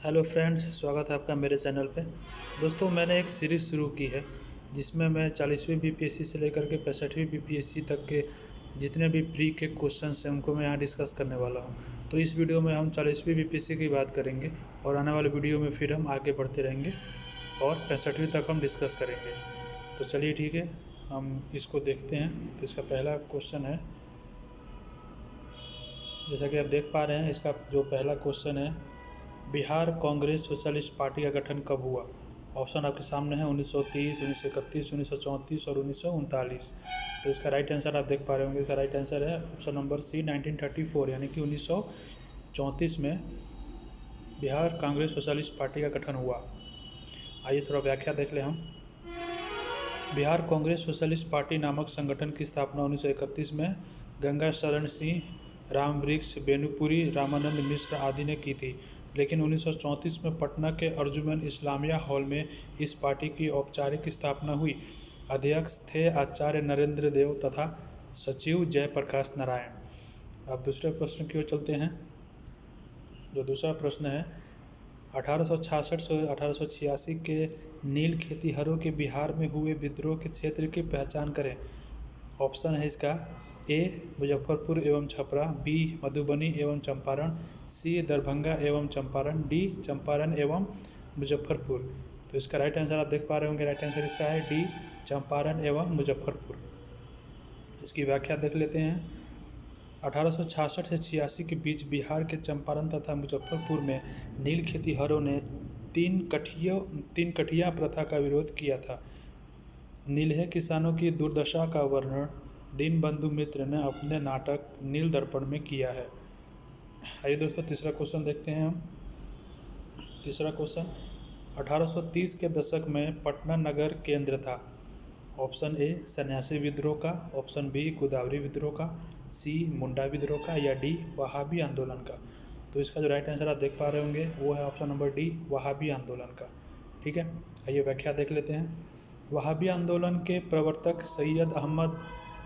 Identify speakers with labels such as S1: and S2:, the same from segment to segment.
S1: Hello friends, स्वागत है आपका मेरे चैनल पे। दोस्तों, मैंने एक सीरीज़ शुरू की है जिसमें मैं 40वीं बीपीएससी से लेकर के 65वीं बीपीएससी तक के जितने भी प्री के क्वेश्चंस हैं उनको मैं यहाँ डिस्कस करने वाला हूँ। तो इस वीडियो में हम 40वीं बीपीएससी की बात करेंगे और आने वाले वीडियो में फिर हम आगे बढ़ते रहेंगे और 65वीं तक हम डिस्कस करेंगे। तो चलिए ठीक है, हम इसको देखते हैं। तो इसका पहला क्वेश्चन है, जैसा कि आप देख पा रहे हैं, इसका जो पहला क्वेश्चन है, बिहार कांग्रेस सोशलिस्ट पार्टी का गठन कब हुआ। ऑप्शन आपके सामने है 1930, 1931, 1934 और 1939। तो इसका राइट आंसर आप देख पा रहे होंगे। इसका राइट आंसर है ऑप्शन नंबर सी 1934, यानी कि 1934 में बिहार कांग्रेस सोशलिस्ट पार्टी का गठन हुआ। आइए थोड़ा व्याख्या देख लें हम। बिहार कांग्रेस सोशलिस्ट पार्टी नामक संगठन की स्थापना 1931 में गंगा शरण सिंह, रामवृक्ष बेनुपुरी, रामानंद मिश्र आदि ने की थी, लेकिन 1934 में पटना के अर्जुमन इस्लामिया हॉल में इस पार्टी की औपचारिक स्थापना हुई। अध्यक्ष थे आचार्य नरेंद्र देव तथा सचिव जयप्रकाश नारायण। अब दूसरे प्रश्न की ओर चलते हैं। जो दूसरा प्रश्न है, 1866 से 1886 के नील खेतिहरों के बिहार में हुए विद्रोह के क्षेत्र की पहचान करें। ऑप्शन है इसका ए मुजफ्फरपुर एवं छपरा, बी मधुबनी एवं चंपारण, सी दरभंगा एवं चंपारण, डी चंपारण एवं मुजफ्फरपुर। तो इसका राइट आंसर आप देख पा रहे होंगे। राइट आंसर इसका है डी चंपारण एवं मुजफ्फरपुर। इसकी व्याख्या देख लेते हैं। 1866 से 86 के बीच बिहार के चंपारण तथा मुजफ्फरपुर में नील खेतिहरों ने तीन कठिया प्रथा का विरोध किया था। नीलहे किसानों की दुर्दशा का वर्णन दीनबंधु मित्र ने अपने नाटक नील दर्पण में किया है। आइए दोस्तों, तीसरा क्वेश्चन देखते हैं हम। तीसरा क्वेश्चन, 1830 के दशक में पटना नगर केंद्र था। ऑप्शन ए सन्यासी विद्रोह का, ऑप्शन बी गोदावरी विद्रोह का, सी मुंडा विद्रोह का, या डी वहाबी आंदोलन का। तो इसका जो राइट आंसर आप देख पा रहे होंगे वो है ऑप्शन नंबर डी वहाबी आंदोलन का। ठीक है, आइए व्याख्या देख लेते हैं। वहाबी आंदोलन के प्रवर्तक सैयद अहमद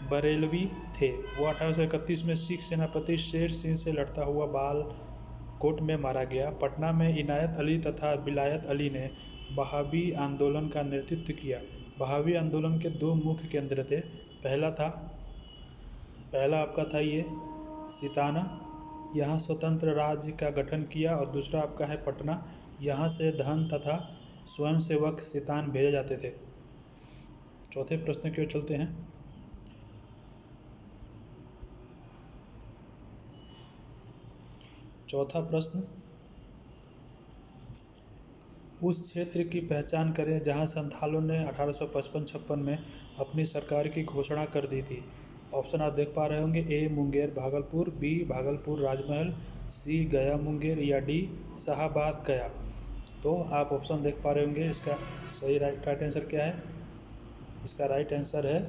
S1: बरेलवी थे। वो 1831 में सिख सेनापति शेर सिंह से लड़ता हुआ बालकोट में मारा गया। पटना में इनायत अली तथा विलायत अली ने वहाबी आंदोलन का नेतृत्व किया। वहाबी आंदोलन के दो मुख्य केंद्र थे। पहला आपका था ये सिताना, यहाँ स्वतंत्र राज्य का गठन किया, और दूसरा आपका है पटना, यहाँ से धन तथा स्वयंसेवक सितान भेजे जाते थे। चौथे प्रश्न की ओर चलते हैं। चौथा प्रश्न, उस क्षेत्र की पहचान करें जहां संथालों ने 1855-56 में अपनी सरकार की घोषणा कर दी थी। ऑप्शन आप देख पा रहे होंगे। ए मुंगेर भागलपुर, बी भागलपुर राजमहल, सी गया मुंगेर, या डी शाहाबाद गया। तो आप ऑप्शन देख पा रहे होंगे। इसका सही राइट आंसर क्या है? इसका राइट आंसर है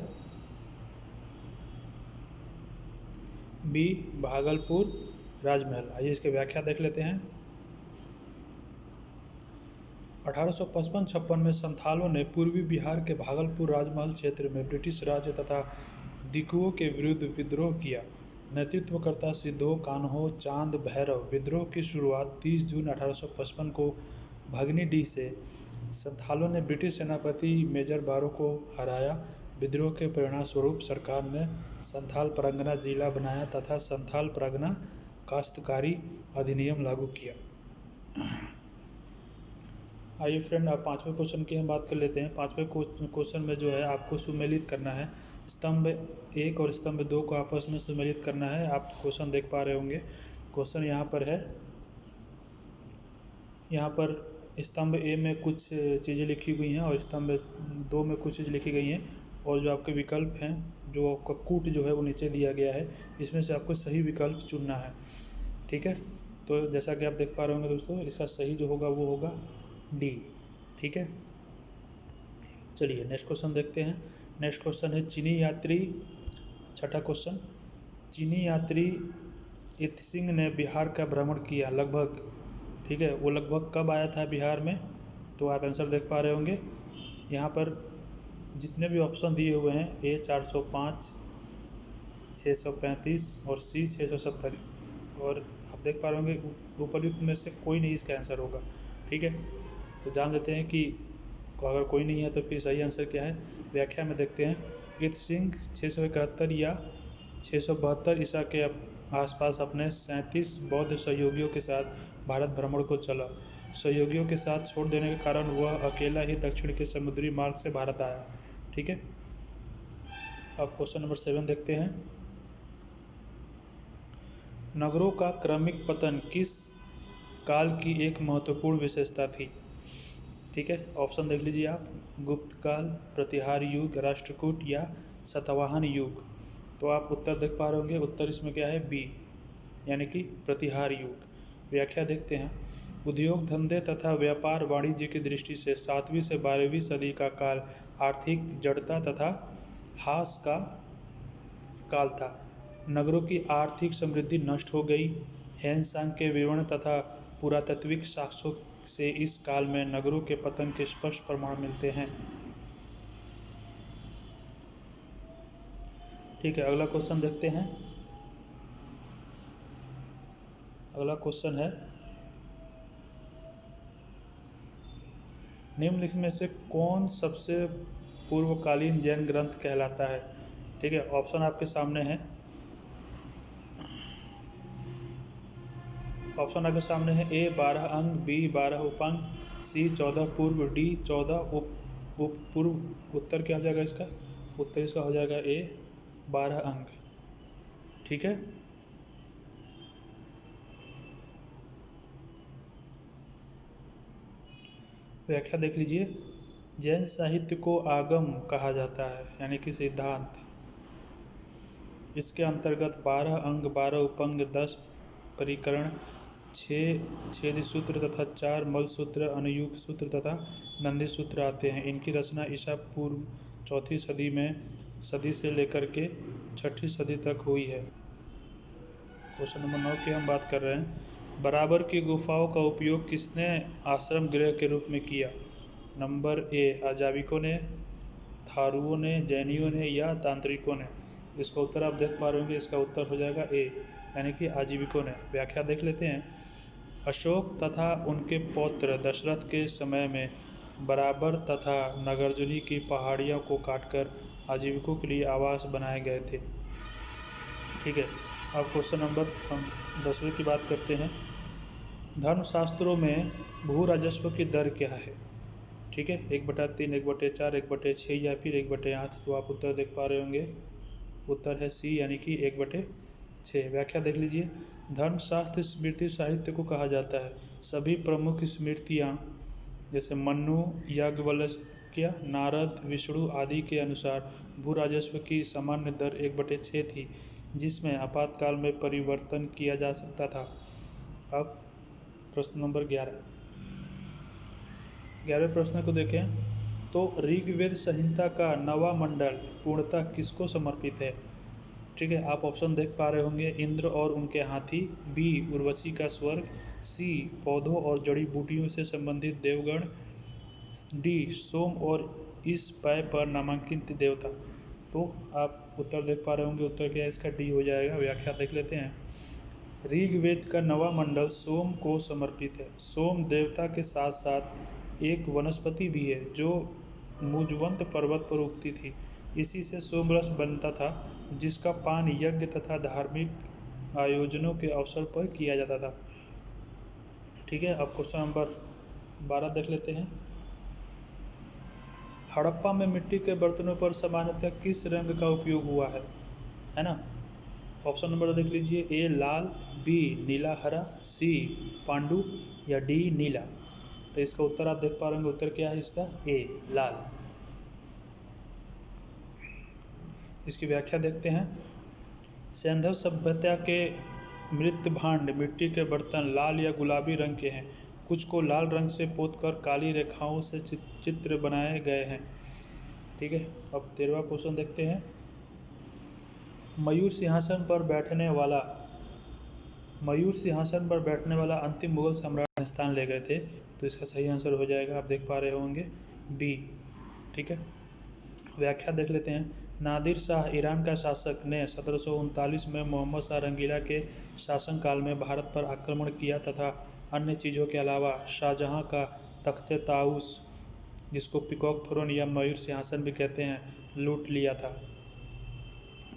S1: बी भागलपुर राजमहल। आइए इसकी व्याख्या देख लेते हैं। 1855-56 में संथालों ने पूर्वी बिहार के भागलपुर राजमहल क्षेत्र में ब्रिटिश राज्य तथा दिकुओं के विरुद्ध विद्रोह किया। नेतृत्वकर्ता सिद्धो कान्हो चांद भैरव। विद्रोह की शुरुआत 30 जून 1855 को भगनीडीह से। संथालों ने ब्रिटिश सेनापति मेजर बारो को हराया। विद्रोह के परिणामस्वरूप सरकार ने संथाल परगना जिला बनाया तथा संथाल परगना काश्तकारी अधिनियम लागू किया। आइए फ्रेंड, अब पाँचवें क्वेश्चन की हम बात कर लेते हैं। पाँचवें क्वेश्चन में जो है आपको सुमेलित करना है। स्तंभ 1 और स्तंभ 2 को आपस में सुमेलित करना है। आप क्वेश्चन देख पा रहे होंगे। क्वेश्चन यहाँ पर है। यहाँ पर स्तंभ ए में कुछ चीज़ें लिखी हुई हैं और स्तंभ 2 में कुछ चीज़ लिखी गई हैं, और जो आपके विकल्प हैं, जो आपका कूट जो है वो नीचे दिया गया है। इसमें से आपको सही विकल्प चुनना है। ठीक है, तो जैसा कि आप देख पा रहे होंगे दोस्तों, इसका सही जो होगा वो होगा डी। ठीक है, चलिए नेक्स्ट क्वेश्चन देखते हैं। नेक्स्ट क्वेश्चन है चीनी यात्री। छठा क्वेश्चन, चीनी यात्री इत्सिंग ने बिहार का भ्रमण किया लगभग। ठीक है, वो लगभग कब आया था बिहार में? तो आप आंसर देख पा रहे होंगे। यहाँ पर जितने भी ऑप्शन दिए हुए हैं, ए 405, 635 और सी 670 और आप देख पा रहे होंगे उपयुक्त में से कोई नहीं इसका आंसर होगा। ठीक है, तो जान लेते हैं कि अगर कोई नहीं है तो फिर सही आंसर क्या है। व्याख्या में देखते हैं, इत सिंह 671 या 672 ईसा के आसपास अपने 37 बौद्ध सहयोगियों के साथ भारत भ्रमण को चला। सहयोगियों के साथ छोड़ देने के कारण वह अकेला ही दक्षिण के समुद्री मार्ग से भारत आया। ठीक है, अब क्वेश्चन नंबर 7 देखते हैं। नगरों का क्रमिक पतन किस काल की एक महत्वपूर्ण विशेषता थी। ठीक है, ऑप्शन देख लीजिए आप, गुप्त काल, प्रतिहार युग, राष्ट्रकूट या सातवाहन युग। तो आप उत्तर देख पा रहे होंगे, उत्तर इसमें क्या है, बी, यानी कि प्रतिहार युग। व्याख्या देखते हैं, उद्योग धंधे तथा व्यापार वाणिज्य की दृष्टि से 7वीं से 12वीं सदी का काल आर्थिक जड़ता तथा हास का काल था। नगरों की आर्थिक समृद्धि नष्ट हो गई। हेनसांग के विवरण तथा पुरातात्विक साक्ष्यों से इस काल में नगरों के पतन के स्पष्ट प्रमाण मिलते हैं। ठीक है, अगला क्वेश्चन देखते हैं। अगला क्वेश्चन है, निम्नलिखित में से कौन सबसे पूर्वकालीन जैन ग्रंथ कहलाता है। ठीक है, ऑप्शन आपके सामने है। ऑप्शन आपके सामने है, ए 12 अंग, बी 12 उपांग, सी 14 पूर्व, डी 14 उप पूर्व। उत्तर क्या हो जाएगा इसका, उत्तर इसका हो जाएगा ए 12 अंग। ठीक है, व्याख्या देख लीजिए, जैन साहित्य को आगम कहा जाता है, यानी कि सिद्धांत। इसके अंतर्गत 12 अंग, 12 उपंग, 10 परिकरण, 6 छेदी सूत्र तथा 4 मल सूत्र, अनुयुग सूत्र तथा नंदी सूत्र आते हैं। इनकी रचना ईसा पूर्व 4वीं सदी से लेकर के 6वीं सदी तक हुई है। क्वेश्चन नंबर 9 की हम बात कर रहे हैं। बराबर की गुफाओं का उपयोग किसने आश्रम गृह के रूप में किया। नंबर ए, अजाविकों ने, थारुओं ने, जैनियों ने या तांत्रिकों ने। इसका उत्तर आप देख पा रहे होंगे, इसका उत्तर हो जाएगा ए, यानी कि आजीविकों ने। व्याख्या देख लेते हैं, अशोक तथा उनके पौत्र दशरथ के समय में बराबर तथा नागार्जुनी की पहाड़ियों को काटकर आजीविकों के लिए आवास बनाए गए थे। ठीक है, अब क्वेश्चन नंबर हम 10वें की बात करते हैं। धर्मशास्त्रों में भू राजस्व की दर क्या है। ठीक है, 1/3, 1/4, 1/6 या फिर 1/8। तो आप उत्तर देख पा रहे होंगे, उत्तर है सी, यानी कि 1/6। व्याख्या देख लीजिए, धर्मशास्त्र स्मृति साहित्य को कहा जाता है। सभी प्रमुख स्मृतियाँ जैसे मनु, याज्ञवल्क्य, नारद, विष्णु आदि के अनुसार भू राजस्व की सामान्य दर 1/6 थी, जिसमें आपातकाल में परिवर्तन किया जा सकता था। अब प्रश्न नंबर 11वें प्रश्न को देखें तो ऋग्वेद संहिता का नवा मंडल पूर्णतः किसको समर्पित है। ठीक है, आप ऑप्शन देख पा रहे होंगे, इंद्र और उनके हाथी, बी उर्वशी का स्वर्ग, सी पौधों और जड़ी बूटियों से संबंधित देवगण, डी सोम और इस पय पर नामांकित देवता। तो आप उत्तर देख पा रहे होंगे, उत्तर क्या है इसका, डी हो जाएगा। व्याख्या देख लेते हैं, ऋग्वेद का नवा मंडल सोम को समर्पित है। सोम देवता के साथ साथ एक वनस्पति भी है जो मुजवंत पर्वत पर उगती थी। इसी से सोमरस बनता था, जिसका पान यज्ञ तथा धार्मिक आयोजनों के अवसर पर किया जाता था। ठीक है, अब क्वेश्चन नंबर 12 देख लेते हैं। हड़प्पा में मिट्टी के बर्तनों पर सामान्यतः किस रंग का उपयोग हुआ है ना। ऑप्शन नंबर देख लीजिए, ए लाल, बी नीला हरा, सी पांडु या डी नीला। तो इसका उत्तर आप देख पा रहे होंगे, उत्तर क्या है इसका, ए लाल। इसकी व्याख्या देखते हैं, सैंधव सभ्यता के मृत भांड मिट्टी के बर्तन लाल या गुलाबी रंग के हैं। कुछ को लाल रंग से पोतकर काली रेखाओं से चित्र बनाए गए हैं। ठीक है, अब 13वां क्वेश्चन देखते हैं। मयूर सिंहासन पर बैठने वाला अंतिम मुगल सम्राट स्थान ले गए थे। तो इसका सही आंसर हो जाएगा, आप देख पा रहे होंगे, बी। ठीक है, व्याख्या देख लेते हैं, नादिर शाह ईरान का शासक ने 1739 में मोहम्मद शाह रंगीला के शासनकाल में भारत पर आक्रमण किया तथा अन्य चीज़ों के अलावा शाहजहां का तख्ते ताऊस, जिसको पीकॉक थ्रोन या मयूर सिंहासन भी कहते हैं, लूट लिया था।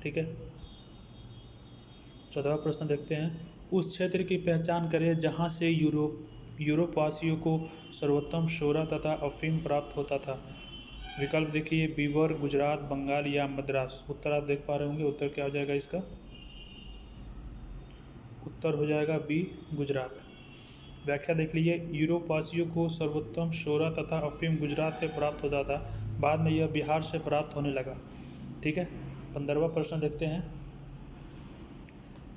S1: ठीक है, 14वां प्रश्न देखते हैं। उस क्षेत्र की पहचान करें जहां से यूरोपवासियों को सर्वोत्तम शोरा तथा अफीम प्राप्त होता था। विकल्प देखिए, बीवर, गुजरात, बंगाल या मद्रास। उत्तर आप देख पा रहे होंगे, उत्तर क्या हो जाएगा इसका? उत्तर हो जाएगा बी, गुजरात। व्याख्या देख लीजिए, यूरोपवासियों को सर्वोत्तम शोरा तथा अफीम गुजरात से प्राप्त होता था, बाद में यह बिहार से प्राप्त होने लगा। ठीक है, 15वां प्रश्न देखते हैं।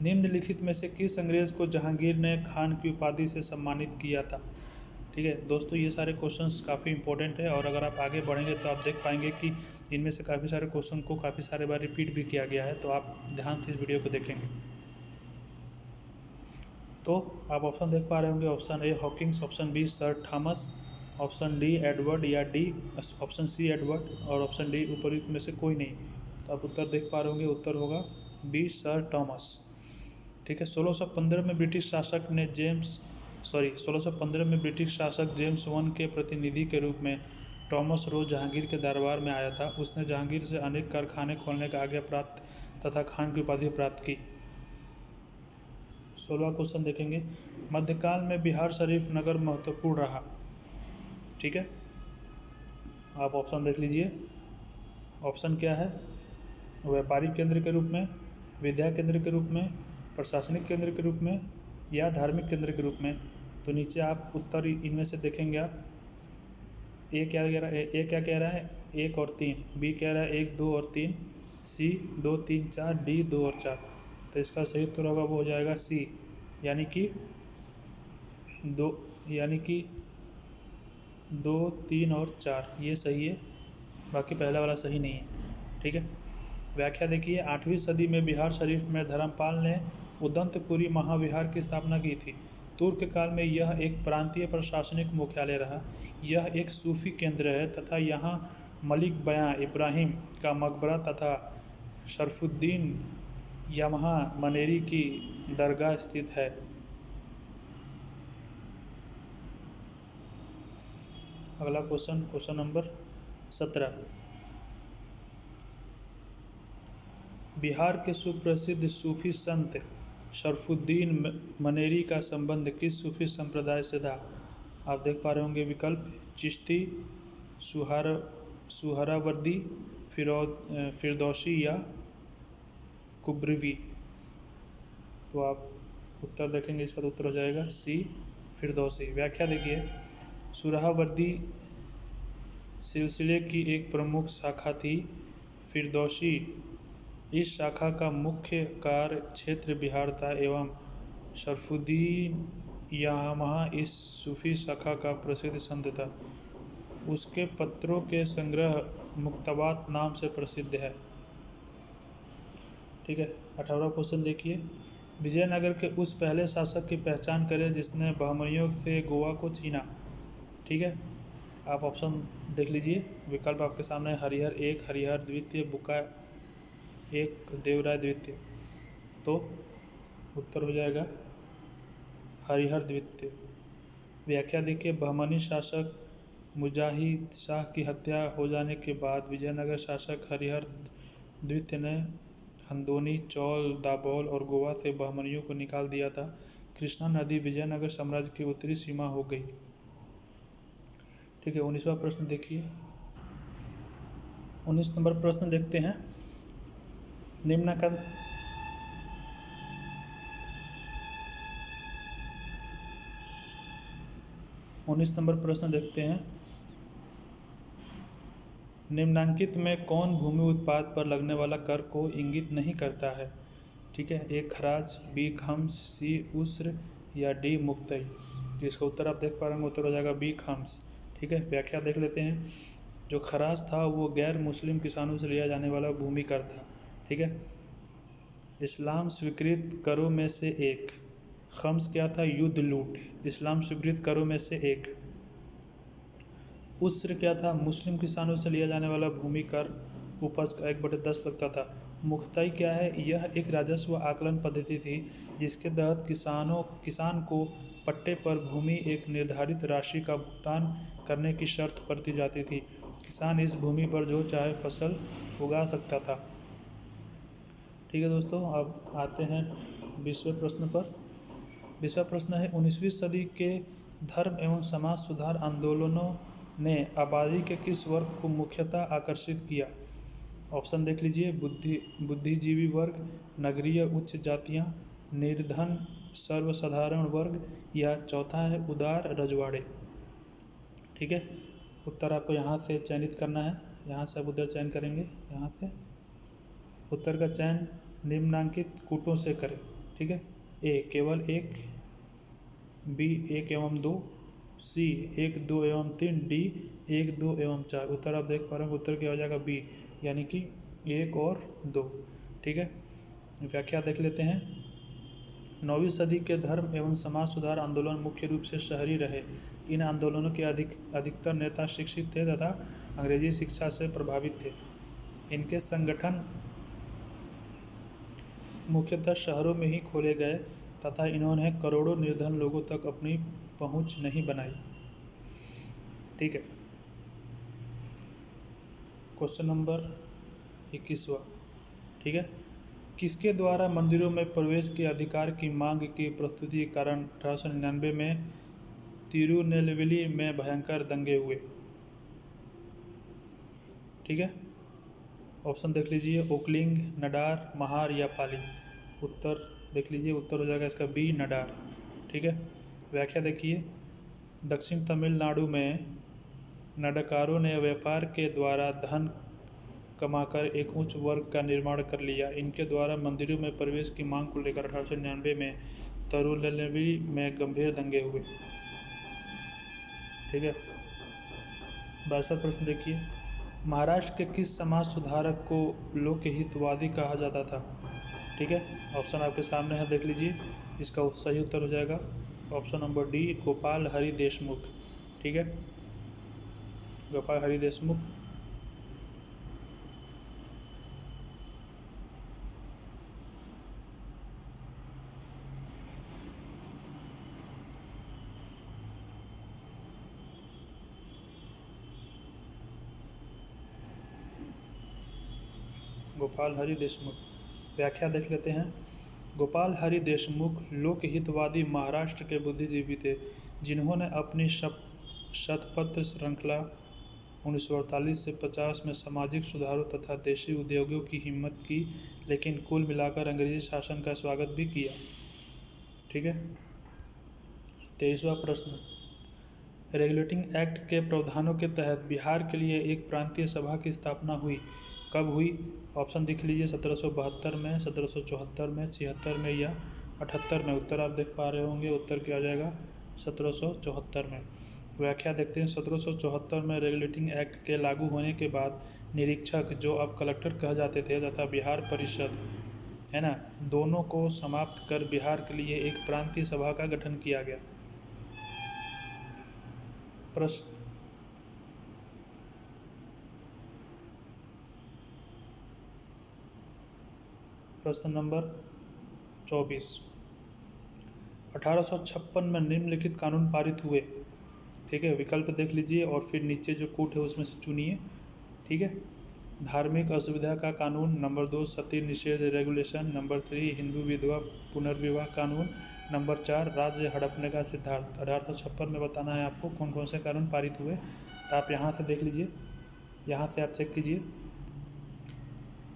S1: निम्नलिखित में से किस अंग्रेज को जहांगीर ने खान की उपाधि से सम्मानित किया था? ठीक है दोस्तों, ये सारे क्वेश्चंस काफ़ी इंपॉर्टेंट है और अगर आप आगे बढ़ेंगे तो आप देख पाएंगे कि इनमें से काफ़ी सारे क्वेश्चन को काफ़ी सारे बार रिपीट भी किया गया है, तो आप ध्यान से इस वीडियो को देखेंगे। तो आप ऑप्शन देख पा रहे होंगे, option A Hawkins, option B sir Thomas, option D Edward या डी ऑप्शन सी एडवर्ड और ऑप्शन डी उपयुक्त में से कोई नहीं। तो आप उत्तर देख पा रहे होंगे, उत्तर होगा बी सर थॉमस। ठीक है, 1615 में ब्रिटिश शासक 1615 में ब्रिटिश शासक जेम्स वन के प्रतिनिधि के रूप में टॉमस रोज जहांगीर के दरबार में आया था। उसने जहांगीर से अनेक कारखाने खोलने का आज्ञा प्राप्त तथा खान की उपाधि प्राप्त की। 16वां क्वेश्चन देखेंगे। मध्यकाल में बिहार शरीफ नगर महत्वपूर्ण रहा। ठीक है, आप ऑप्शन देख लीजिए। ऑप्शन क्या है? व्यापारिक केंद्र के रूप में, विद्या केंद्र के रूप में, प्रशासनिक केंद्र के रूप में या धार्मिक केंद्र के रूप में। तो नीचे आप उत्तर इनमें से देखेंगे आप। ए क्या कह रहा है? 1 और 3। बी कह रहा है 1, 2 और 3। सी 2, 3, 4। डी 2 और 4। तो इसका सही उत्तर होगा वो हो जाएगा सी, यानी कि 2, 3 और 4 ये सही है, बाकी पहला वाला सही नहीं है। ठीक है, व्याख्या देखिए, 8वीं सदी में बिहार शरीफ में धर्मपाल ने उदंतपुरी महाविहार की स्थापना की थी। तुर्क काल में यह एक प्रांतीय प्रशासनिक मुख्यालय रहा। यह एक सूफी केंद्र है तथा यहाँ मलिक बयां इब्राहिम का मकबरा तथा शरफुद्दीन यमहा मनेरी की दरगाह स्थित है। अगला क्वेश्चन नंबर 17। बिहार के सुप्रसिद्ध सूफी संत शरफुद्दीन मनेरी का संबंध किस सूफी संप्रदाय से था? आप देख पा रहे होंगे विकल्प, चिश्ती, सुहरावर्दी, फिरदौसी या कुब्रवी। तो आप उत्तर देखेंगे, इसका उत्तर हो जाएगा सी, फिरदौसी। व्याख्या देखिए, सुहरावर्दी सिलसिले की एक प्रमुख शाखा थी। फिरदौसी इस शाखा का मुख्य कार्य क्षेत्र बिहार था एवं शरफुद्दीन यमहा इस सूफी शाखा का प्रसिद्ध संत था। उसके पत्रों के संग्रह मुक्तबात नाम से प्रसिद्ध है। ठीक है, 18वां क्वेश्चन देखिए। विजयनगर के उस पहले शासक की पहचान करें जिसने बहमनियों से गोवा को छीना। ठीक है, आप ऑप्शन देख लीजिए। विकल्प आपके सामने, हरिहर 1, हरिहर द्वितीय, बुका 1, देवराय द्वितीय। तो उत्तर हो जाएगा हरिहर द्वितीय। व्याख्या देखिए, बहमनी शासक मुजाहिद शाह की हत्या हो जाने के बाद विजयनगर शासक हरिहर द्वितीय ने हंदोनी, चौल, दाभोल और गोवा से बहमनियों को निकाल दिया था। कृष्णा नदी विजयनगर साम्राज्य की उत्तरी सीमा हो गई। ठीक है, 19वां प्रश्न देखिए। 19 नंबर प्रश्न देखते हैं। निम्नांकन 19 नंबर प्रश्न देखते हैं। निम्नांकित में कौन भूमि उत्पाद पर लगने वाला कर को इंगित नहीं करता है? ठीक है, ए खराज, बी खम्स, सी उस्र या डी मुक्तई। तो इसका उत्तर आप देख पा रहे हैं, उत्तर हो जाएगा बी खम्स। ठीक है, व्याख्या देख लेते हैं। जो खराज था वो गैर मुस्लिम किसानों से लिया जाने वाला भूमि कर था। ठीक है, इस्लाम स्वीकृत करों में से एक। खम्स क्या था? युद्ध लूट, इस्लाम स्वीकृत करों में से एक। उस्र क्या था? मुस्लिम किसानों से लिया जाने वाला भूमि कर। उपज का 1/10 लगता था। मुख्यतः क्या है, यह एक राजस्व आकलन पद्धति थी जिसके तहत किसान को पट्टे पर भूमि एक निर्धारित राशि का भुगतान करने की शर्त पर दी जाती थी। किसान इस भूमि पर जो चाहे फसल उगा सकता था। ठीक है दोस्तों, अब आते हैं 20वें प्रश्न पर। 20वां प्रश्न है, 19वीं सदी के धर्म एवं समाज सुधार आंदोलनों ने आबादी के किस वर्ग को मुख्यतः आकर्षित किया? ऑप्शन देख लीजिए, बुद्धिजीवी वर्ग, नगरीय उच्च जातियाँ, निर्धन सर्वसाधारण वर्ग, या चौथा है उदार रजवाड़े। ठीक है, उत्तर आपको यहाँ से चयनित करना है। यहाँ से आप उत्तर चयन करेंगे। यहाँ से उत्तर का चयन निम्नांकित कूटों से करें। ठीक है, ए केवल 1, बी 1 एवं 2, सी 1, 2 एवं 3, डी 1, 2 एवं 4। उत्तर आप देख पा रहे हैं, उत्तर क्या हो जाएगा बी, यानी कि 1 और 2। ठीक है, व्याख्या देख लेते हैं। 9वीं सदी के धर्म एवं समाज सुधार आंदोलन मुख्य रूप से शहरी रहे। इन आंदोलनों के अधिकतर नेता शिक्षित थे तथा अंग्रेजी शिक्षा से प्रभावित थे। इनके संगठन मुख्यतः शहरों में ही खोले गए तथा इन्होंने करोड़ों निर्धन लोगों तक अपनी पहुंच नहीं बनाई। ठीक है, क्वेश्चन नंबर 21वां। ठीक है, किसके द्वारा मंदिरों में प्रवेश के अधिकार की मांग की प्रस्तुति के कारण 1899 में तिरुनेलवेली में भयंकर दंगे हुए? ठीक है, ऑप्शन देख लीजिए, ओकलिंग, नडार, महार या पाली। उत्तर देख लीजिए, उत्तर हो जाएगा इसका बी, नडार। ठीक है, व्याख्या देखिए। दक्षिण तमिलनाडु में नडकारों ने व्यापार के द्वारा धन कमाकर एक उच्च वर्ग का निर्माण कर लिया। इनके द्वारा मंदिरों में प्रवेश की मांग को लेकर 1899 में तिरुनेलवेली में गंभीर दंगे हुए। ठीक है, 22वां प्रश्न देखिए, महाराष्ट्र के किस समाज सुधारक को लोकहितवादी कहा जाता था? ठीक है, ऑप्शन आपके सामने है, देख लीजिए। इसका सही उत्तर हो जाएगा option number D, Gopal Hari Deshmukh. ठीक है, गोपाल हरि देशमुख। गोपाल हरि देशमुख, व्याख्या देख लेते हैं। गोपाल हरि देशमुख लोकहितवादी महाराष्ट्र के बुद्धिजीवी थे जिन्होंने अपनी शतपत्र श्रृंखला 1948 से 50 में सामाजिक सुधारों तथा देशी उद्योगों की हिम्मत की, लेकिन कुल मिलाकर अंग्रेजी शासन का स्वागत भी किया। ठीक है, 23वां प्रश्न, रेगुलेटिंग एक्ट के प्रावधानों के तहत बिहार के लिए एक प्रांतीय सभा की स्थापना हुई, कब हुई? ऑप्शन देख लीजिए, 1772 में, 1774 में, 76 में या 78 में। उत्तर आप देख पा रहे होंगे, उत्तर क्या आ जाएगा 1774 में। व्याख्या देखते हैं। 1774 में रेगुलेटिंग एक्ट के लागू होने के बाद निरीक्षक, जो अब कलेक्टर कह जाते थे, तथा बिहार परिषद, है ना, दोनों को समाप्त कर बिहार के लिए एक प्रांतीय सभा का गठन किया गया। प्रश्न नंबर 24, 1856 में निम्नलिखित कानून पारित हुए। ठीक है, विकल्प देख लीजिए और फिर नीचे जो कूट है उसमें से चुनिए। ठीक है, धार्मिक असुविधा का कानून, नंबर 2 सती निषेध रेगुलेशन, नंबर 3 हिंदू विधवा पुनर्विवाह कानून, नंबर 4 राज्य हड़पने का सिद्धांत। 1856 में बताना है आपको कौन कौन से कानून पारित हुए, तो आप यहाँ से देख लीजिए, यहाँ से आप चेक कीजिए।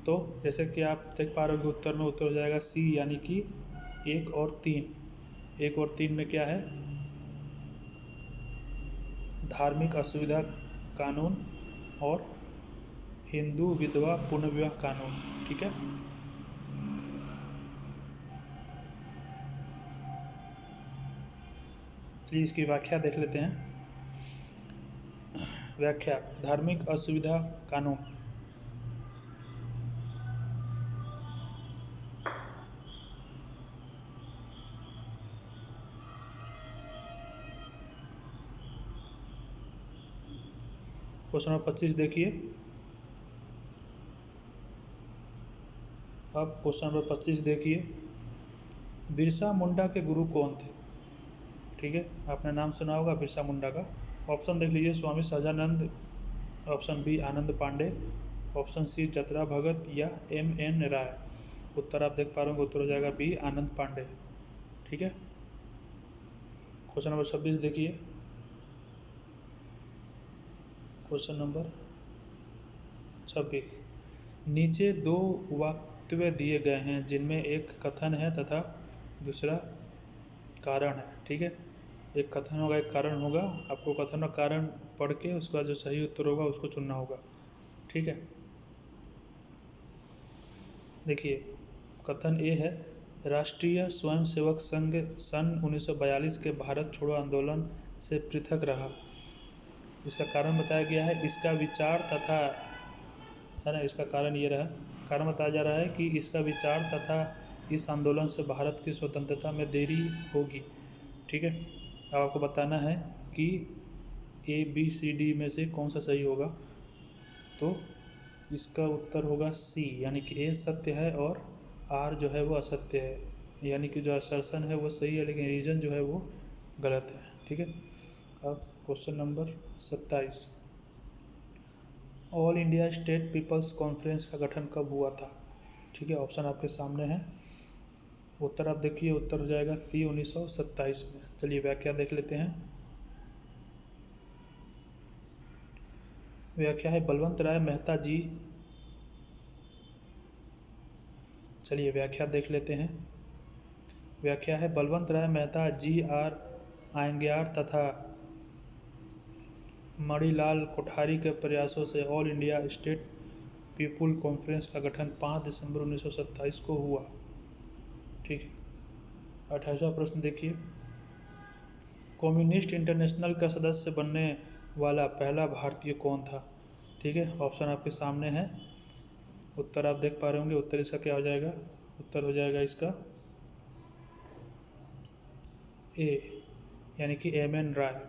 S1: तो जैसे कि आप देख पा रहे हो उत्तर में उत्तर हो जाएगा सी, यानी कि 1 और 3। 1 और 3 में क्या है, धार्मिक असुविधा कानून और हिंदू विधवा पुनर्विवाह कानून। ठीक है, चलिए इसकी व्याख्या देख लेते हैं। व्याख्या, धार्मिक असुविधा कानून, क्वेश्चन नंबर 25 देखिए। अब क्वेश्चन नंबर 25 देखिए, बिरसा मुंडा के गुरु कौन थे? ठीक है, आपने नाम सुना होगा बिरसा मुंडा का। ऑप्शन देख लीजिए, स्वामी सहजानंद, ऑप्शन बी आनंद पांडे, ऑप्शन सी जतरा भगत या M.N. राय। उत्तर आप देख पा रहे होंगे, उत्तर हो जाएगा बी आनंद पांडे। ठीक है, क्वेश्चन नंबर 26 देखिए, क्वेश्चन नंबर 26, नीचे दो वक्तव्य दिए गए हैं जिनमें एक कथन है तथा दूसरा कारण है। ठीक है, एक कथन होगा एक कारण होगा, आपको कथन और कारण पढ़ के उसका जो सही उत्तर होगा उसको चुनना होगा। ठीक है, देखिए कथन ए है, राष्ट्रीय स्वयंसेवक संघ सन 1942 के भारत छोड़ो आंदोलन से पृथक रहा। इसका कारण बताया गया है, इसका विचार तथा, है ना, इसका कारण ये रहा, कारण बताया जा रहा है कि इसका विचार तथा इस आंदोलन से भारत की स्वतंत्रता में देरी होगी। ठीक है, अब आपको बताना है कि ABCD में से कौन सा सही होगा। तो इसका उत्तर होगा सी, यानी कि A सत्य है और R जो है वो असत्य है, यानी कि जो असर्शन है वो सही है लेकिन रीजन जो है वो गलत है। ठीक है, अब question number 27, All India State People's Conference का गठन कब हुआ था? ठीक है, ऑप्शन आपके सामने है, उत्तर आप देखिए, उत्तर हो जाएगा सी 1927 में। चलिए व्याख्या देख लेते हैं। व्याख्या है, बलवंत राय मेहता जी, चलिए व्याख्या देख लेते हैं। व्याख्या है, बलवंत राय मेहता GR आयंग्यार तथा मणिलाल कोठारी के प्रयासों से all India state people conference का गठन 5 दिसंबर 1927 को हुआ। ठीक है, 28वां प्रश्न देखिए, कम्युनिस्ट इंटरनेशनल का सदस्य बनने वाला पहला भारतीय कौन था? ठीक है, ऑप्शन आपके सामने है, उत्तर आप देख पा रहे होंगे, उत्तर इसका क्या हो जाएगा, उत्तर हो जाएगा इसका ए, यानी कि M.N. राय।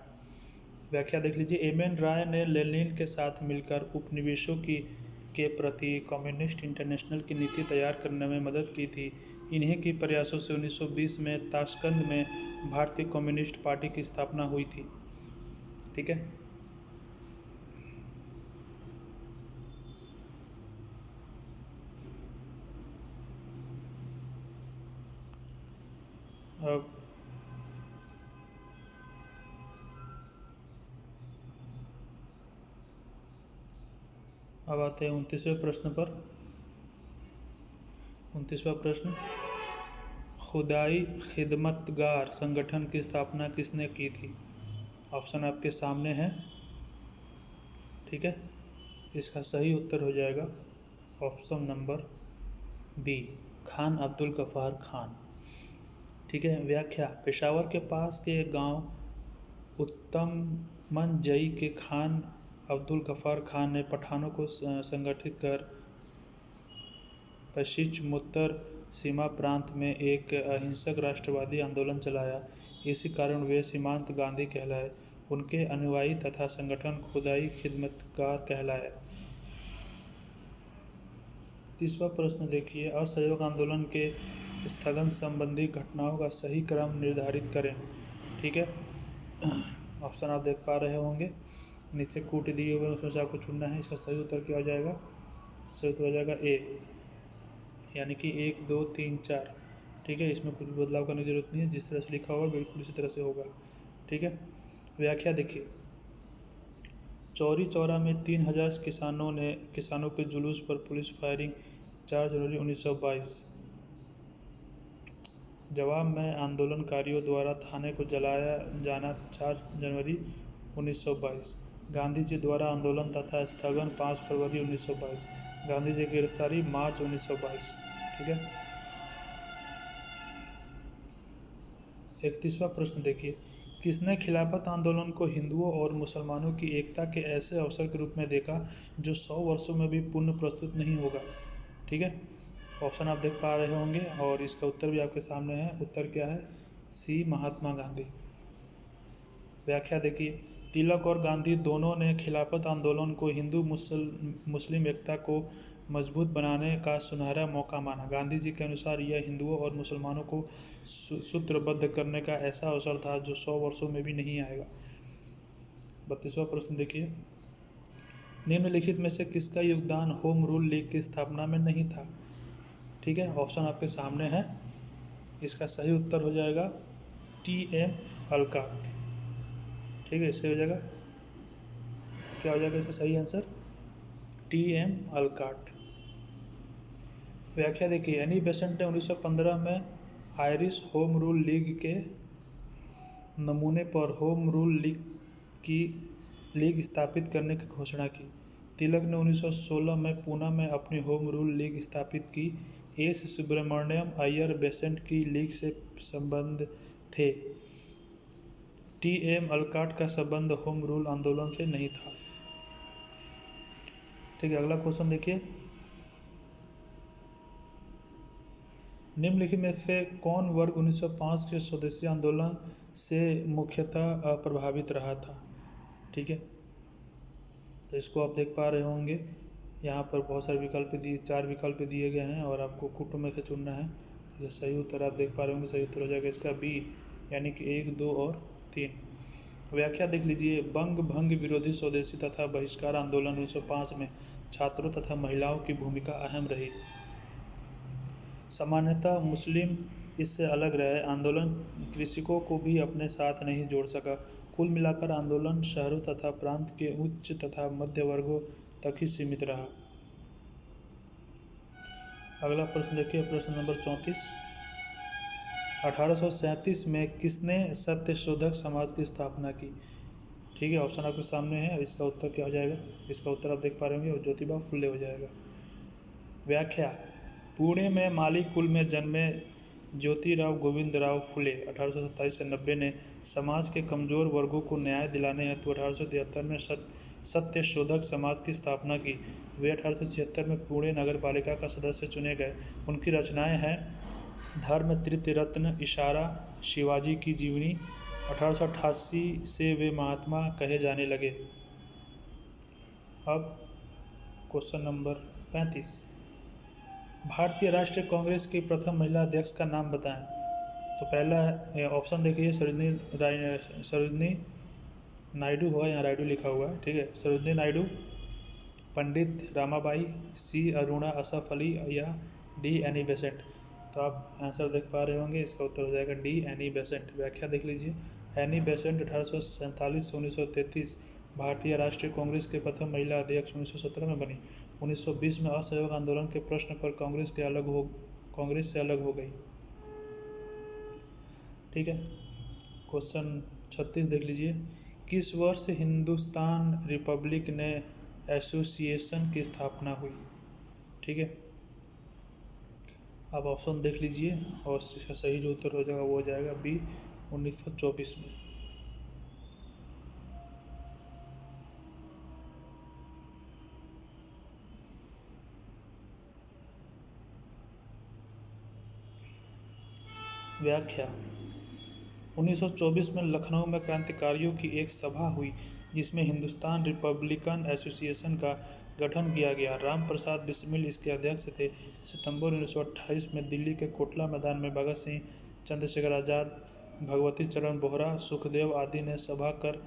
S1: व्याख्या देख लीजिए, M.N. राय ने लेनिन के साथ मिलकर उपनिवेशों के प्रति कम्युनिस्ट इंटरनेशनल की नीति तैयार करने में मदद की थी। इन्हीं के प्रयासों से 1920 में ताशकंद में भारतीय कम्युनिस्ट पार्टी की स्थापना हुई थी। ठीक है, अब आते हैं 29वें प्रश्न पर। 29वां प्रश्न, खुदाई खिदमतगार संगठन की स्थापना किसने की थी? ऑप्शन आपके सामने है। ठीक है, इसका सही उत्तर हो जाएगा option number B, Khan Abdul Ghaffar Khan. ठीक है, व्याख्या, पेशावर के पास के गांव उत्तमनजई के खान अब्दुल गफ्फार खान ने पठानों को संगठित कर पश्चिमोत्तर सीमा प्रांत में एक अहिंसक राष्ट्रवादी आंदोलन चलाया। इसी कारण वे सीमांत गांधी कहलाए। उनके अनुयायी तथा संगठन खुदाई खिदमतगार कहलाया। 30वां प्रश्न देखिए, असहयोग आंदोलन के स्थगन संबंधी घटनाओं का सही क्रम निर्धारित करें। ठीक है, ऑप्शन आप देख पा रहे होंगे, नीचे कूट दिए हुए, उसमें से आपको चुनना है। इसका सही उत्तर क्या हो जाएगा? सही उत्तर हो जाएगा ए, यानी कि 1 2 3 4। ठीक है, इसमें कुछ बदलाव करने की जरूरत नहीं है, जिस तरह से लिखा होगा बिल्कुल इसी तरह से होगा। ठीक है, व्याख्या देखिए, चौरी चौरा में 3000 किसानों के जुलूस पर पुलिस फायरिंग 4 जनवरी 1922। जवाब में आंदोलनकारियों द्वारा थाने को जलाया जाना 4 जनवरी 1922। गांधी जी द्वारा आंदोलन तथा स्थगन 5 फरवरी 1922। गांधी जी की गिरफ्तारी मार्च 1922। ठीक है, 31वां प्रश्न देखिए, किसने खिलाफत आंदोलन को हिंदुओं और मुसलमानों की एकता के ऐसे अवसर के रूप में देखा जो 100 वर्षों में भी पुनः प्रस्तुत नहीं होगा? ठीक है, ऑप्शन आप देख पा रहे होंगे और इसका उत्तर भी आपके सामने है। उत्तर क्या है? सी, महात्मा गांधी। व्याख्या देखिए, तिलक और गांधी दोनों ने खिलाफत आंदोलन को हिंदू मुस्लिम एकता को मजबूत बनाने का सुनहरा मौका माना। गांधी जी के अनुसार यह हिंदुओं और मुसलमानों को सूत्रबद्ध करने का ऐसा अवसर था जो 100 वर्षों में भी नहीं आएगा। 32वां प्रश्न देखिए, निम्नलिखित में से किसका योगदान होम रूल लीग की स्थापना में नहीं था? ठीक है, ऑप्शन आपके सामने है। इसका सही उत्तर हो जाएगा टी.एम. अलकाट। ठीक है, इससे हो जाएगा, क्या हो जाएगा इसका सही आंसर? टी.एम. अलकाट। व्याख्या देखिए, एनी बेसेंट ने 1915 में आयरिश होम रूल लीग के नमूने पर होम रूल लीग स्थापित करने की घोषणा की। तिलक ने 1916 में पूना में अपनी होम रूल लीग स्थापित की। एस सुब्रमण्यम अय्यर बेसेंट की लीग से संबंध थे। टी.एम. अलकाट का संबंध होम रूल आंदोलन से नहीं था। ठीक है, अगला क्वेश्चन देखिए, निम्नलिखित में से कौन वर्ग 1905 के स्वदेशी आंदोलन से मुख्यतः अप्रभावित रहा था? ठीक है, तो इसको आप देख पा रहे होंगे, यहाँ पर बहुत सारे विकल्प दिए, 4 विकल्प दिए गए हैं और आपको कुटुंब में से चुनना है। ये सही उत्तर आप देख पा रहे होंगे, सही उत्तर हो जाएगा इसका बी, यानी कि 1, 2 और 3। व्याख्या देख लीजिए, बंग भंग विरोधी स्वदेशी तथा बहिष्कार आंदोलन 1905 में छात्रों तथा महिलाओं की भूमिका अहम रही। सामान्यतः मुस्लिम इससे अलग रहे। आंदोलन कृषकों को भी अपने साथ नहीं जोड़ सका। कुल मिलाकर आंदोलन शहरों तथा प्रांत के उच्च तथा मध्य वर्गों तक ही सीमित रहा। अगला प्रश्न देखिए, प्रश्न नंबर 34। 1837 में किसने सत्यशोधक समाज की स्थापना की? ठीक है, ऑप्शन आपके सामने है। इसका उत्तर क्या हो जाएगा? इसका उत्तर आप देख पा रहे होंगे, और ज्योतिबा फुले हो जाएगा। व्याख्या, पुणे में माली कुल में जन्मे ज्योतिराव गोविंदराव फुले 1827 से 90 ने समाज के कमजोर वर्गों को न्याय दिलाने हेतु 1873 में सत्यशोधक समाज की स्थापना की। वे 1876 में पुणे नगर पालिका का सदस्य चुने गए। उनकी रचनाएं हैं धर्म तृतीय रत्न, इशारा, शिवाजी की जीवनी। 1888 से वे महात्मा कहे जाने लगे। अब क्वेश्चन नंबर 35। भारतीय राष्ट्रीय कांग्रेस की प्रथम महिला अध्यक्ष का नाम बताएं। तो पहला ऑप्शन देखिए, सरोजिनी नायडू होगा, यहाँ रायडू लिखा हुआ है। ठीक है, सरोजिनी नायडू, पंडित रामाबाई, सी अरुणा असफ अली या डी एनी बेसेंट। तो आप आंसर देख पा रहे होंगे, इसका उत्तर हो जाएगा डी एनी बेसेंट। व्याख्या देख लीजिए, एनी बेसेंट 1847 से 1933 भारतीय राष्ट्रीय कांग्रेस के प्रथम महिला अध्यक्ष 1917 में बनी। 1920 में असहयोग आंदोलन के प्रश्न पर कांग्रेस से अलग हो गई। ठीक है, क्वेश्चन 36 देख लीजिए, किस वर्ष हिंदुस्तान रिपब्लिक ने एसोसिएशन की स्थापना हुई? ठीक है, आप ऑप्शन देख लीजिए और इसका सही जो उत्तर हो जाएगा वो हो जाएगा बी, 1924 में। व्याख्या, 1924 में लखनऊ में क्रांतिकारियों की एक सभा हुई जिसमें हिंदुस्तान रिपब्लिकन एसोसिएशन का गठन किया गया। राम प्रसाद बिस्मिल इसके अध्यक्ष थे। सितंबर 1928 में दिल्ली के कोटला मैदान में भगत सिंह, चंद्रशेखर आज़ाद, भगवती चरण बोहरा, सुखदेव आदि ने सभा कर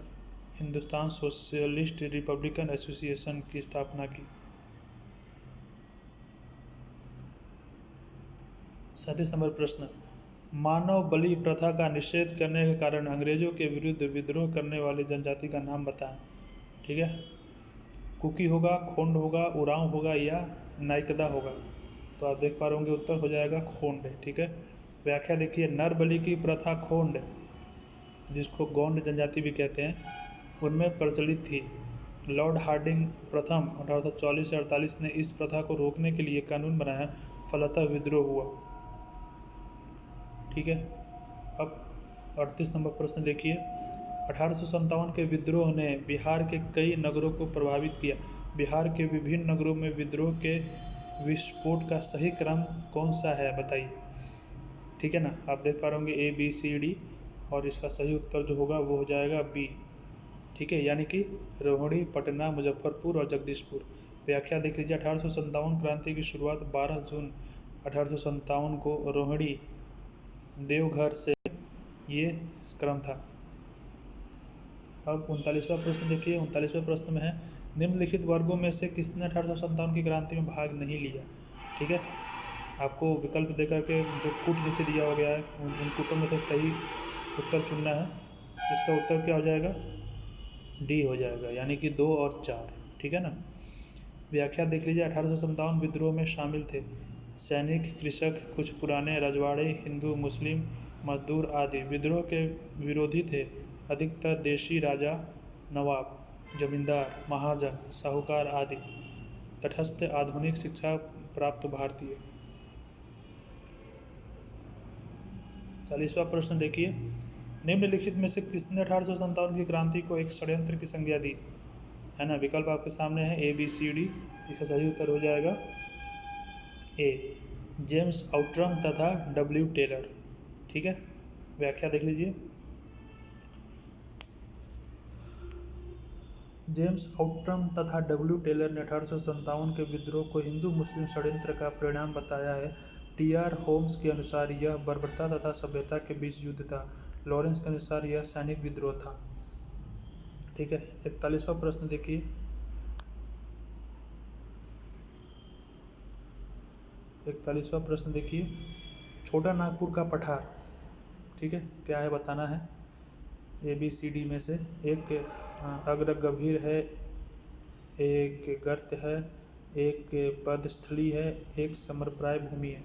S1: हिंदुस्तान सोशलिस्ट रिपब्लिकन एसोसिएशन की स्थापना की। 37 नंबर प्रश्न, मानव बलि प्रथा का निषेध करने के कारण अंग्रेजों के विरुद्ध विद्रोह करने वाली जनजाति का नाम बताएं। ठीक है, कुकी होगा, खोंड होगा, उरांव होगा या नाइकदा होगा। तो आप देख पा रहे होंगे, उत्तर हो जाएगा खोंड। ठीक है, व्याख्या देखिए, नर बलि की प्रथा खोंड, जिसको गौंड जनजाति भी कहते हैं, उनमें प्रचलित थी। लॉर्ड हार्डिंग प्रथम 1844 से 48 ने इस प्रथा को रोकने के लिए कानून बनाया, फलतः विद्रोह हुआ। ठीक है, अब 38 नंबर प्रश्न देखिए, 1857 के विद्रोह ने बिहार के कई नगरों को प्रभावित किया। बिहार के विभिन्न नगरों में विद्रोह के विस्फोट का सही क्रम कौन सा है, बताइए। ठीक है ना, आप देख पा रहे होंगे ए, बी, सी, डी, और इसका सही उत्तर जो होगा वो हो जाएगा बी। ठीक है, यानी कि रोहिणी, पटना, मुजफ्फरपुर और जगदीशपुर। व्याख्या देख लीजिए। 1857 क्रांति की शुरुआत 12 जून 1857 को रोहिणी देवघर से ये क्रम था। अब 39वां प्रश्न देखिए। 39वें प्रश्न में है, निम्नलिखित वर्गों में से किसने 1857 की क्रांति में भाग नहीं लिया। ठीक है, आपको विकल्प देकर के जो कूट नीचे दिया हो गया है उन कूटों में से सही उत्तर चुनना है। इसका उत्तर क्या हो जाएगा, डी हो जाएगा, यानी कि 2 और 4। ठीक है ना। व्याख्या देख लीजिए। 1857 विद्रोह में शामिल थे सैनिक, कृषक, कुछ पुराने रजवाड़े, हिंदू, मुस्लिम, मजदूर आदि। विद्रोह के विरोधी थे अधिकतर देशी राजा, नवाब, जमींदार, महाजन, साहूकार आदि। तटस्थ आधुनिक शिक्षा प्राप्त भारतीय। 40वां प्रश्न देखिए। निम्नलिखित में से किसने 1857 की क्रांति को एक षड्यंत्र की संज्ञा दी, है ना। विकल्प आपके सामने है A, B, C, D। इसका सही उत्तर हो जाएगा ए, जेम्स आउट्रम तथा W टेलर। ठीक है, व्याख्या देख लीजिए। जेम्स आउट्रम तथा W टेलर ने 1857 के विद्रोह को हिंदू मुस्लिम षड्यंत्र का परिणाम बताया है। T.R. होम्स के अनुसार यह बर्बरता तथा सभ्यता के बीच युद्ध था। लॉरेंस के अनुसार यह सैनिक विद्रोह था। ठीक है, 41वां प्रश्न देखिए। 41वां प्रश्न देखिए। छोटा नागपुर का पठार, ठीक है, क्या है बताना है। A, B, C, D में से एक अग्र गंभीर है, एक गर्त है, एक पदस्थली है, एक समरप्राय भूमि है।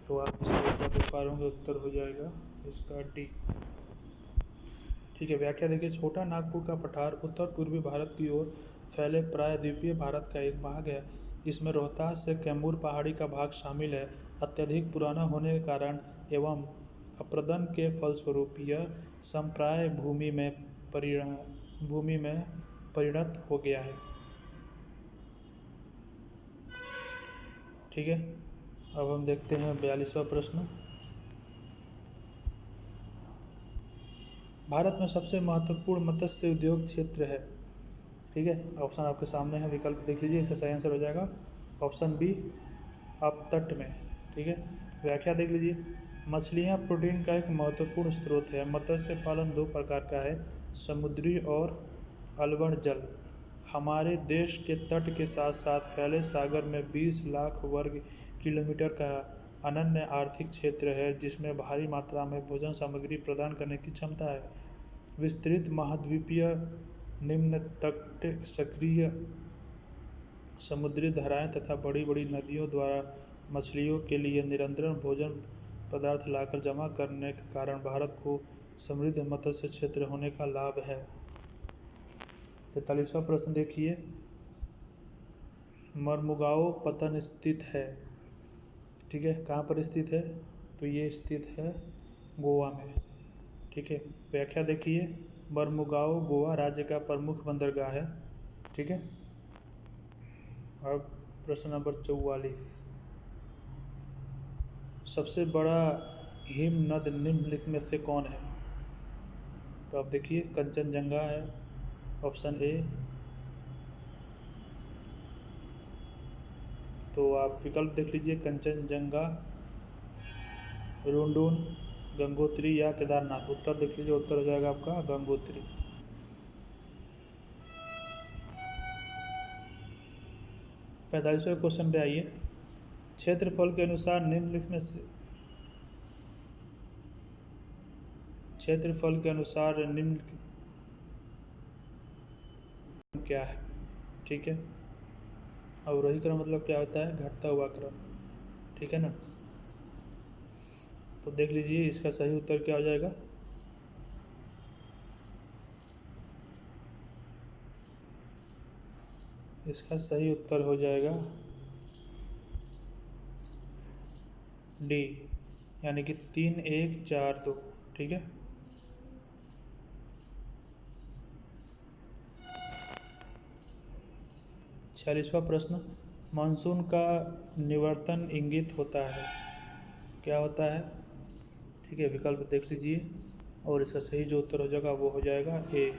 S1: तो आप इसका उत्तर देख पा रहे होंगे, उत्तर हो जाएगा इसका डी। ठीक है, व्याख्या देखिए। छोटा नागपुर का पठार उत्तर पूर्वी भारत की ओर फैले प्रायद्वीपीय भारत का एक भाग है। इसमें रोहतास से कैमूर पहाड़ी का भाग शामिल है। अत्यधिक पुराना होने के कारण एवं अप्रदन के फलस्वरूप यह समप्राय भूमि में परिणत हो गया है। ठीक है, अब हम देखते हैं 42वां प्रश्न। भारत में सबसे महत्वपूर्ण मत्स्य उद्योग क्षेत्र है। ठीक है, ऑप्शन आपके सामने है, विकल्प देख लीजिए। इसका सही आंसर हो जाएगा ऑप्शन बी, अपतट में। ठीक है, व्याख्या देख लीजिए। मछलियाँ प्रोटीन का एक महत्वपूर्ण स्रोत है। मत्स्य पालन 2 प्रकार का है, समुद्री और अलवण जल। हमारे देश के तट के साथ साथ फैले सागर में 20 लाख वर्ग किलोमीटर का अनन्य आर्थिक क्षेत्र है, जिसमें भारी मात्रा में भोजन सामग्री प्रदान करने की क्षमता है। विस्तृत महाद्वीपीय निम्न तट सक्रिय समुद्री धाराएं तथा बड़ी बड़ी नदियों द्वारा मछलियों के लिए निरंतर भोजन पदार्थ लाकर जमा करने के कारण भारत को समृद्ध मत्स्य क्षेत्र होने का लाभ है। 43वां प्रश्न देखिए। मर्मुगाओ पत्तन स्थित है। ठीक है, कहाँ पर स्थित है, तो ये स्थित है गोवा में। ठीक है, व्याख्या देखिए। मर्मुगाओ गोवा राज्य का प्रमुख बंदरगाह है। ठीक है, अब प्रश्न नंबर 44। सबसे बड़ा हिमनद निम्नलिखित में से कौन है। तो आप देखिए, कंचनजंगा है ऑप्शन ए। तो आप विकल्प देख लीजिए, कंचनजंगा, रुंडुन, गंगोत्री या केदारनाथ। उत्तर देख लीजिए, उत्तर हो जाएगा आपका गंगोत्री। 45वें क्वेश्चन पे आइए। क्षेत्रफल के अनुसार निम्नलिखित में से क्या है। ठीक है, अवरोही क्रम मतलब क्या होता है, घटता हुआ क्रम। ठीक है ना। तो देख लीजिए इसका सही उत्तर क्या हो जाएगा। इसका सही उत्तर हो जाएगा डी, यानी कि 3, 1, 4, 2। ठीक है, छियालीसवां प्रश्न। मानसून का निवर्तन इंगित होता है, क्या होता है। ठीक है, विकल्प देख लीजिए और इसका सही जो उत्तर हो जाएगा वो हो जाएगा ए,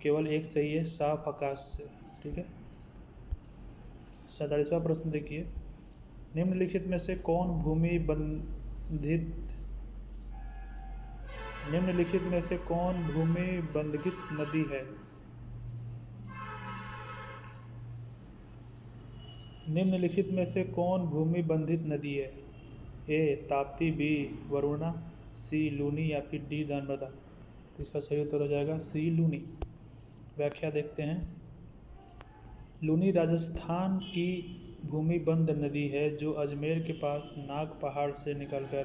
S1: केवल एक सही है, साफ आकाश से। ठीक है, 47वां प्रश्न देखिए, निम्नलिखित में से कौन भूमि बंधित नदी है? निम्नलिखित में से कौन भूमि बंधित नदी है? ए ताप्ती, बी वरुणा, सी लूनी या फिर डी नर्मदा। इसका सही उत्तर हो जाएगा सी लूनी। व्याख्या देखते हैं। लूनी राजस्थान की भूमिबंध नदी है जो अजमेर के पास नाग पहाड़ से निकलकर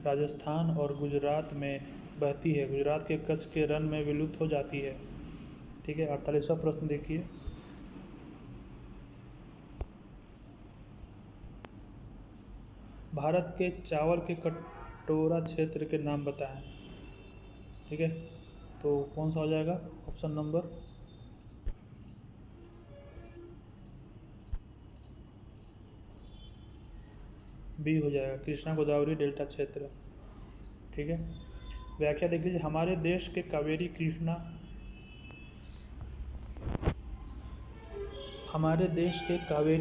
S1: राजस्थान और गुजरात में बहती है। गुजरात के कच्छ के रण में विलुप्त हो जाती है। ठीक है। 48वां प्रश्न देखिए, भारत के चावल के कटोरा क्षेत्र के नाम बताएं। ठीक है, तो कौन सा हो जाएगा? ऑप्शन नंबर बी हो जाएगा, कृष्णा गोदावरी डेल्टा क्षेत्र। ठीक है। व्याख्या देख लीजिए, हमारे देश के कावेरी,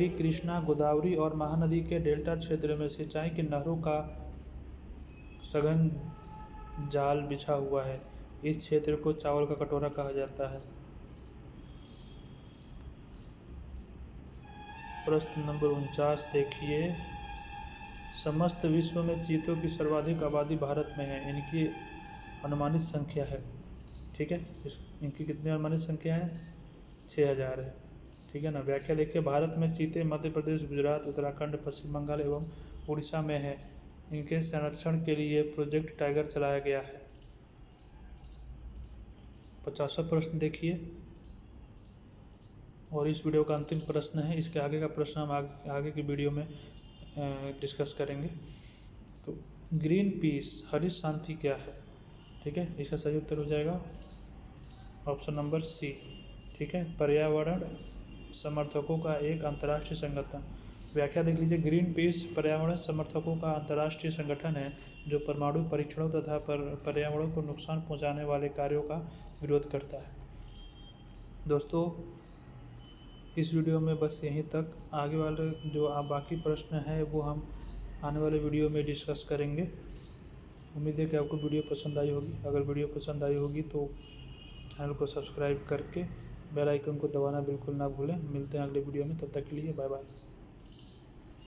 S1: कृष्णा, गोदावरी और महानदी के डेल्टा क्षेत्र में सिंचाई की नहरों का सघन जाल बिछा हुआ है। इस क्षेत्र को चावल का कटोरा कहा जाता है। प्रश्न नंबर 49 देखिए, समस्त विश्व में चीतों की सर्वाधिक आबादी भारत में है। इनकी अनुमानित संख्या है। ठीक है, इनकी कितनी अनुमानित संख्या है? 6000 है। ठीक है ना। व्याख्या देखिए, भारत में चीते मध्य प्रदेश, गुजरात, उत्तराखंड, पश्चिम बंगाल एवं उड़ीसा में है। इनके संरक्षण के लिए प्रोजेक्ट टाइगर चलाया गया है। 50वां प्रश्न देखिए, और इस वीडियो का अंतिम प्रश्न है। इसके आगे का प्रश्न हम आगे की वीडियो में डिस्कस करेंगे। तो ग्रीन पीस, हरित शांति क्या है? ठीक है, इसका सही उत्तर हो जाएगा ऑप्शन नंबर सी। ठीक है, पर्यावरण समर्थकों का एक अंतर्राष्ट्रीय संगठन। व्याख्या देख लीजिए, ग्रीन पीस पर्यावरण समर्थकों का अंतर्राष्ट्रीय संगठन है जो परमाणु परीक्षणों तथा पर्यावरण को नुकसान पहुंचाने वाले कार्यों का विरोध करता है। दोस्तों, इस वीडियो में बस यहीं तक। आगे वाले जो बाकी प्रश्न है वो हम आने वाले वीडियो में डिस्कस करेंगे। उम्मीद है कि आपको वीडियो पसंद आई होगी। अगर वीडियो पसंद आई होगी तो चैनल को सब्सक्राइब करके बेल आइकन को दबाना बिल्कुल ना भूलें। मिलते हैं अगले वीडियो में, तब तक के लिए बाय बाय।